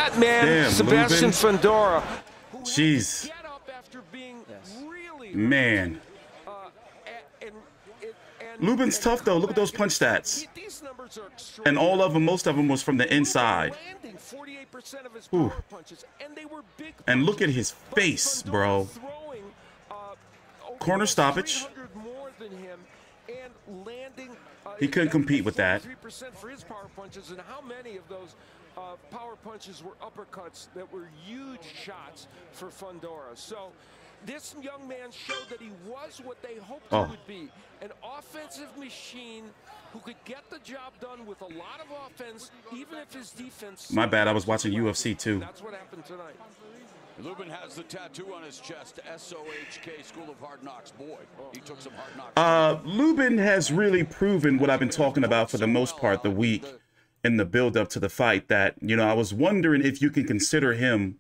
that man, damn, Sebastian Lubin. Fundora. Jeez. Man. Lubin's tough, though. Look at those punch stats. And all of them, most of them was from the inside. Ooh. And look at his face, bro. Corner stoppage. He couldn't compete with that. For his power punches, and how many of those power punches were uppercuts that were huge shots for Fundora. So this young man showed that he was what they hoped he would be, an offensive machine who could get the job done with a lot of offense, even if his defense. My bad, I was watching UFC too. That's what happened tonight. Lubin has the tattoo on his chest, SOHK, School of Hard Knocks. Boy, he took some hard knocks. Lubin has really proven what I've been talking about for the most part the week in the build-up to the fight, that, you know, I was wondering if you can consider him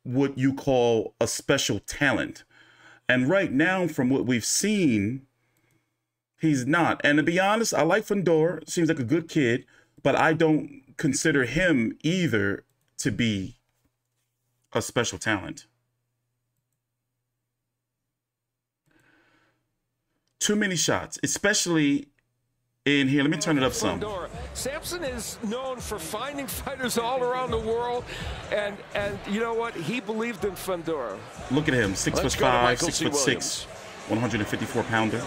what you call a special talent. And right now, from what we've seen, he's not. And to be honest, I like Fundora. Seems like a good kid, but I don't consider him either to be a special talent. Too many shots, especially in here. Let me turn it up some. Sampson is known for finding fighters all around the world, and you know what? He believed in Fundora. Look at him, 6'5", 6'6", 154 pounder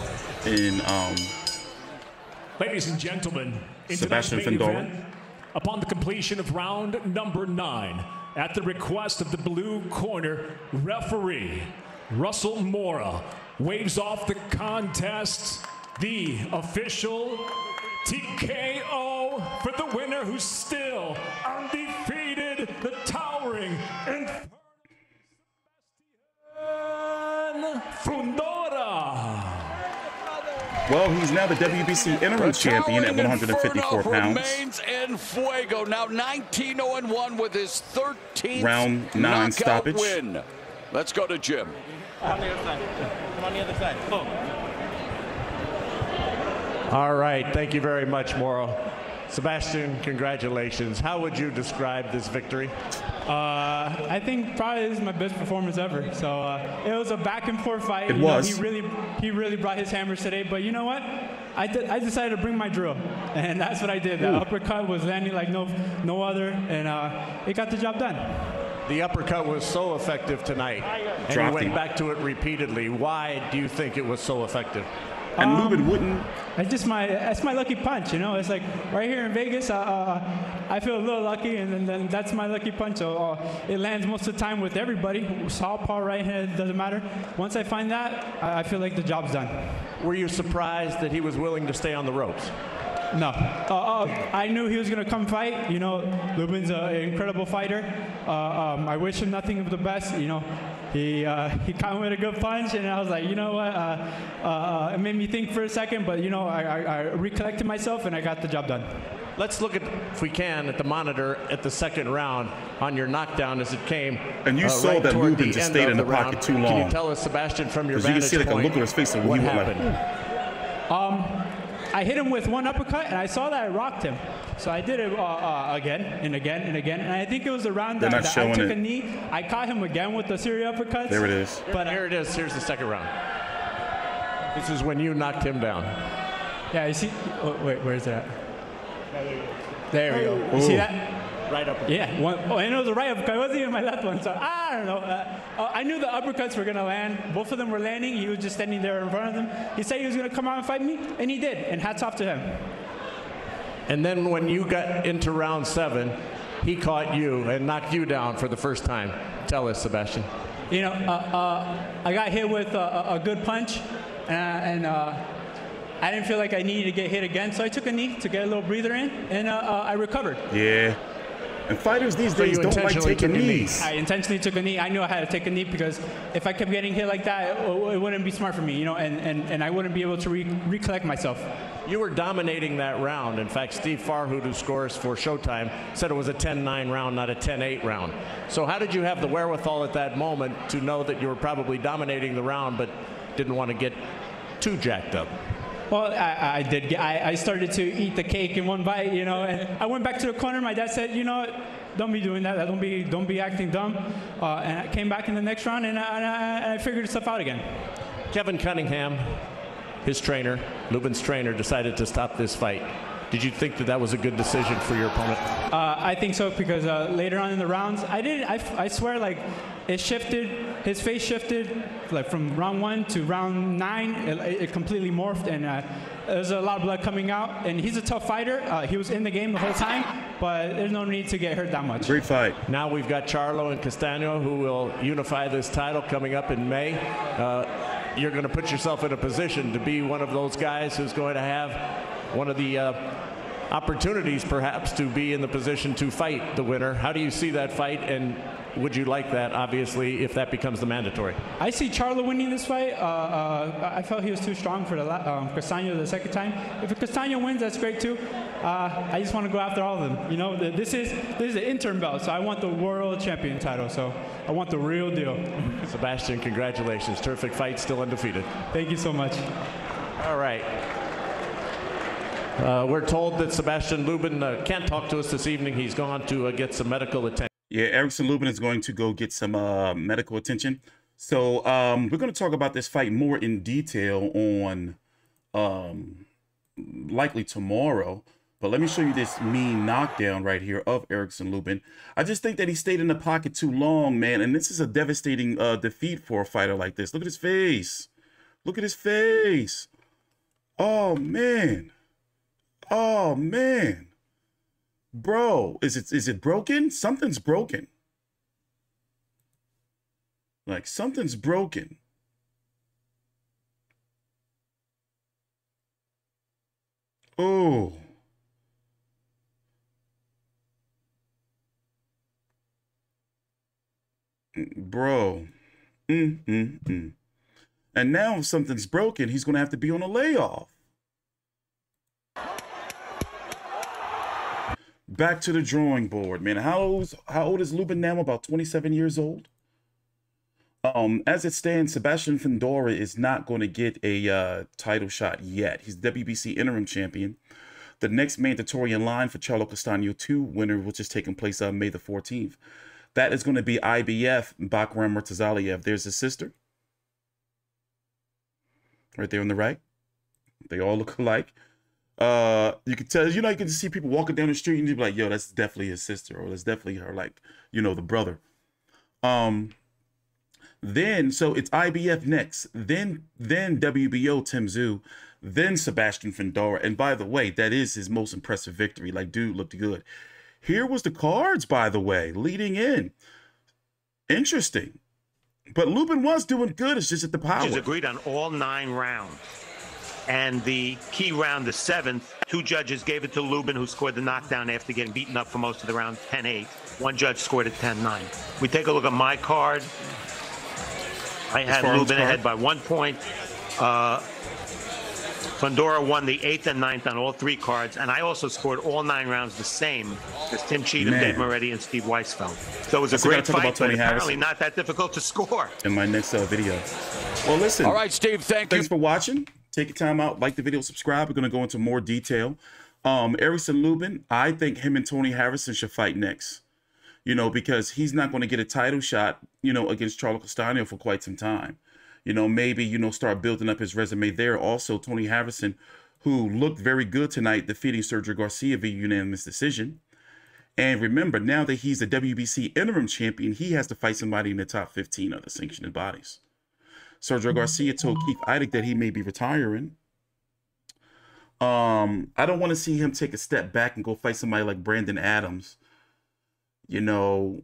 in Ladies and gentlemen, in Sebastian tonight's main Fundora. event, upon the completion of round number 9, at the request of the blue corner referee, Russell Mora waves off the contest, the official TKO for the winner, who's still undefeated, the towering Sebastian Fundora. Well, he's now the WBC interim champion at 154 pounds. In fuego, now 19-0-1 with his 13th round 9 stoppage win. Let's go to Jim. On the other side. Come on the other side. Oh. All right, thank you very much, Moro. Sebastian, congratulations. How would you describe this victory? I think probably this is my best performance ever. So it was a back and forth fight. It was. He really brought his hammers today. But you know what? I decided to bring my drill, and that's what I did. The uppercut was landing like no other, and it got the job done. The uppercut was so effective tonight, and you went back to it repeatedly. Why do you think it was so effective? And Lubin wouldn't. That's my lucky punch, you know. It's like right here in Vegas, I feel a little lucky, and then that's my lucky punch. So it lands most of the time with everybody. Southpaw, right hand, doesn't matter. Once I find that, I feel like the job's done. Were you surprised that he was willing to stay on the ropes? No. I knew he was going to come fight. You know, Lubin's an incredible fighter. I wish him nothing but the best. You know, he caught me with a good punch, and I was like, you know what? It made me think for a second, but, you know, I recollected myself, and I got the job done. Let's look at, if we can, at the monitor at the second round on your knockdown as it came. And you saw right that Lubin just stayed in the pocket too long. Can you tell us, Sebastian, from your vantage point, you can see like a look on his face, and what he went happened? I hit him with one uppercut, and I saw that I rocked him. So I did it again and again and again. And I think it was the round that I took a knee. I caught him again with the series uppercuts. There it is. But here it is. Here's the second round. This is when you knocked him down. Yeah, you see? Oh, wait, where's that? There we go. You see that? Right up. Yeah. And it was a right uppercut. It wasn't even my left one. So I don't know. I knew the uppercuts were going to land. Both of them were landing. He was just standing there in front of them. He said he was going to come out and fight me, and he did. And hats off to him. And then when you got into round 7, he caught you and knocked you down for the first time. Tell us, Sebastian. You know, I got hit with a good punch, and I didn't feel like I needed to get hit again, so I took a knee to get a little breather in, and I recovered. Yeah. And fighters these days don't like taking knees. I intentionally took a knee. I knew I had to take a knee because if I kept getting hit like that, it wouldn't be smart for me, you know, and I wouldn't be able to recollect myself. You were dominating that round. In fact, Steve Farhood, who scores for Showtime, said it was a 10-9 round, not a 10-8 round. So how did you have the wherewithal at that moment to know that you were probably dominating the round but didn't want to get too jacked up? Well, I did. I started to eat the cake in one bite, you know, and I went back to the corner. My dad said, you know what, don't be doing that. Don't be acting dumb. And I came back in the next round, and I figured stuff out again. Kevin Cunningham, his trainer, Lubin's trainer, decided to stop this fight. Did you think that that was a good decision for your opponent? I think so, because later on in the rounds, I swear, like, it shifted. His face shifted, like from round 1 to round 9. It completely morphed, and there's a lot of blood coming out. And he's a tough fighter. He was in the game the whole time, but there's no need to get hurt that much. Great fight. Now we've got Charlo and Castano, who will unify this title coming up in May. You're going to put yourself in a position to be one of those guys who's going to have one of the opportunities, perhaps, to be in the position to fight the winner. How do you see that fight, and would you like that, obviously, if that becomes the mandatory? I see Charlo winning this fight. I felt he was too strong for the Castano the second time. If Castano wins, that's great too. I just want to go after all of them. You know, this is an interim belt, so I want the world champion title. So I want the real deal. Sebastian, congratulations. Terrific fight, still undefeated. Thank you so much. All right. We're told that Sebastian Lubin can't talk to us this evening. He's gone to get some medical attention. Yeah, Erickson Lubin is going to go get some medical attention. So we're going to talk about this fight more in detail on likely tomorrow. But let me show you this mean knockdown right here of Erickson Lubin. I just think that he stayed in the pocket too long, man. And this is a devastating defeat for a fighter like this. Look at his face. Look at his face. Oh, man. Oh, man. Bro, is it broken? Something's broken. Like, something's broken. Oh. Bro. And now if something's broken, he's going to have to be on a layoff. Back to the drawing board, man. How old is Lubin now? About 27 years old. As it stands, Sebastian Fundora is not going to get a title shot yet. He's WBC interim champion. The next mandatory in line for Charlo Castano 2 winner, which is taking place on May the 14th. That is going to be IBF Bakram Murtazaliev. There's his sister. Right there on the right. They all look alike. You can tell, you know, you can see people walking down the street and you'd be like, yo, that's definitely his sister, or that's definitely her, like, you know, the brother. Then, so it's IBF next, then WBO Tim Tszyu, then Sebastian Fundora. And by the way, that is his most impressive victory. Like, dude looked good. Here was the cards, by the way, leading in. Interesting. But Lubin was doing good. It's just at the power. Judges agreed on all 9 rounds. And the key round, the 7th, 2 judges gave it to Lubin, who scored the knockdown after getting beaten up for most of the round, 10-8. 1 judge scored it 10-9. We take a look at my card. I had Lubin ahead by 1 point. Fundora won the 8th and 9th on all 3 cards, and I also scored all 9 rounds the same as Tim Cheatham, Dave Moretti, and Steve Weisfeld. So it was a great fight, but apparently not that difficult to score. In my next video. Well, listen. All right, Steve, thanks for watching. Take your time out, like the video, subscribe. We're going to go into more detail. Erickson Lubin, I think him and Tony Harrison should fight next. You know, because he's not going to get a title shot, you know, against Charlo Castano for quite some time. You know, maybe, you know, start building up his resume there. Also, Tony Harrison, who looked very good tonight, defeating Sergio Garcia via unanimous decision. And remember, now that he's the WBC interim champion, he has to fight somebody in the top 15 of the sanctioned bodies. Sergio Garcia told Keith Idec that he may be retiring. I don't want to see him take a step back and go fight somebody like Brandon Adams. You know,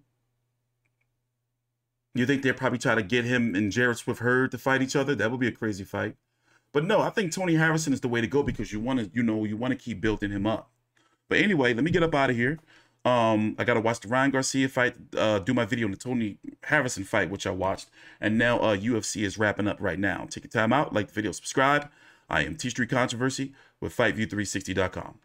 you think they'll probably try to get him and Jarrett Swift Hurd to fight each other? That would be a crazy fight. But no, I think Tony Harrison is the way to go, because you want to, you know, you want to keep building him up. But anyway, let me get up out of here. I got to watch the Ryan Garcia fight, do my video on the Tony Harrison fight, which I watched. And now UFC is wrapping up right now. Take your time out, like the video, subscribe. I am T Street Controversy with FightView360.com.